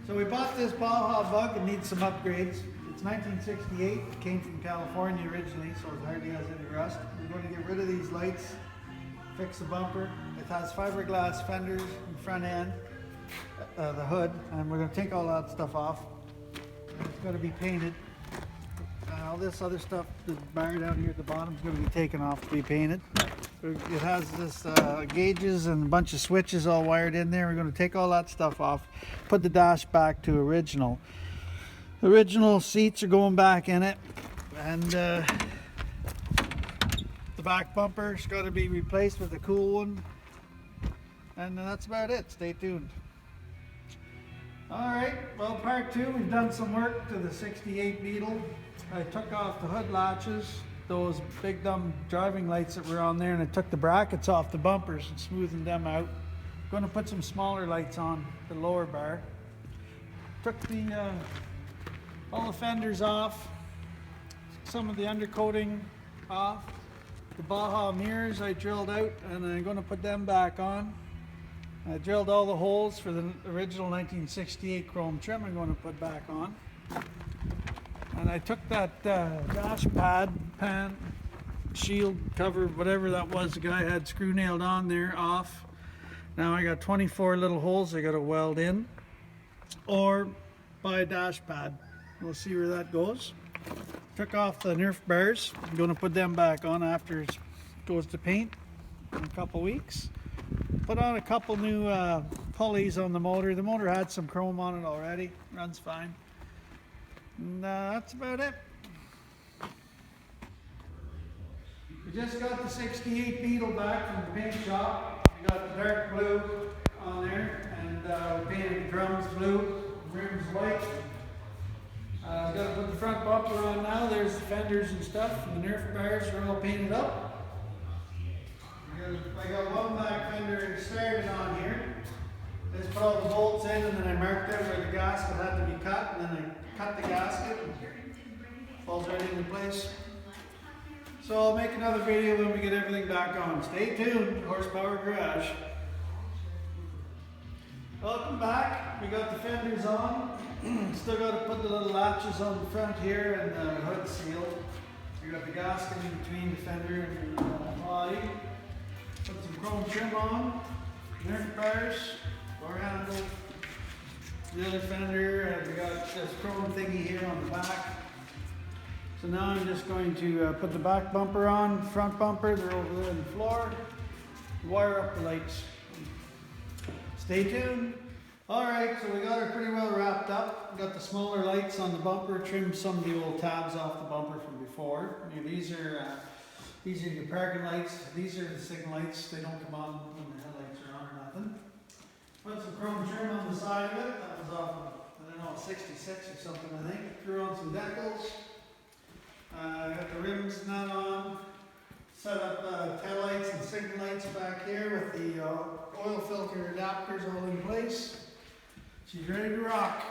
So we bought this Baja bug. It needs some upgrades. It's 1968. It came from California originally, so it hardly has any rust. We're going to get rid of these lights, fix the bumper. It has fiberglass fenders in front end, the hood, and we're going to take all that stuff off. And it's going to be painted. All this other stuff, the bar down here at the bottom, is going to be taken off to be painted. It has this gauges and a bunch of switches all wired in there. We're going to take all that stuff off, put the dash back to original. The original seats are going back in it, and the back bumper's got to be replaced with a cool one. And that's about it. Stay tuned. Alright, well, part two, we've done some work to the 68 Beetle. I took off the hood latches, those big dumb driving lights that were on there, and I took the brackets off the bumpers and smoothened them out. I'm going to put some smaller lights on the lower bar. Took all the fenders off, some of the undercoating off. The Baja mirrors I drilled out, and I'm going to put them back on. I drilled all the holes for the original 1968 chrome trim I'm going to put back on. And I took that dash pad, pan, shield, cover, whatever that was the guy had screw nailed on there, off. Now I got 24 little holes I got to weld in, or buy a dash pad. We'll see where that goes. Took off the Nerf bars. I'm going to put them back on after it goes to paint in a couple weeks. Put on a couple new pulleys on the motor. The motor had some chrome on it already. Runs fine. And that's about it. We just got the 68 Beetle back from the paint shop. We got the dark blue on there, and we painted the drums blue, rims white. I've got to put the front bumper on now. There's the fenders and stuff, and the Nerf bars are all painted up. I got one back fender started on here. Just put all the bolts in, and then I marked out where the gasket had to be cut, and then I cut the gasket, and it falls right into place. So I'll make another video when we get everything back on. Stay tuned, Horsepower Garage. Welcome back. We got the fenders on. Still got to put the little latches on the front here and the hood sealed. We got the gasket in between the fender and the body. Put some chrome trim on, Nerf bars, door handle, the other fender, and we got this chrome thingy here on the back. So now I'm just going to put the back bumper on, front bumper, they're over there on the floor, wire up the lights. Stay tuned. Alright, so we got her pretty well wrapped up. We got the smaller lights on the bumper, trimmed some of the old tabs off the bumper from before. These are your parking lights. These are the signal lights. They don't come on when the headlights are on or nothing. Put some chrome trim on the side of it. That was off, I don't know, 66 or something, I think. Threw on some decals. Got the rims and that on. Set up tail lights and signal lights back here with the oil filter adapters all in place. She's ready to rock.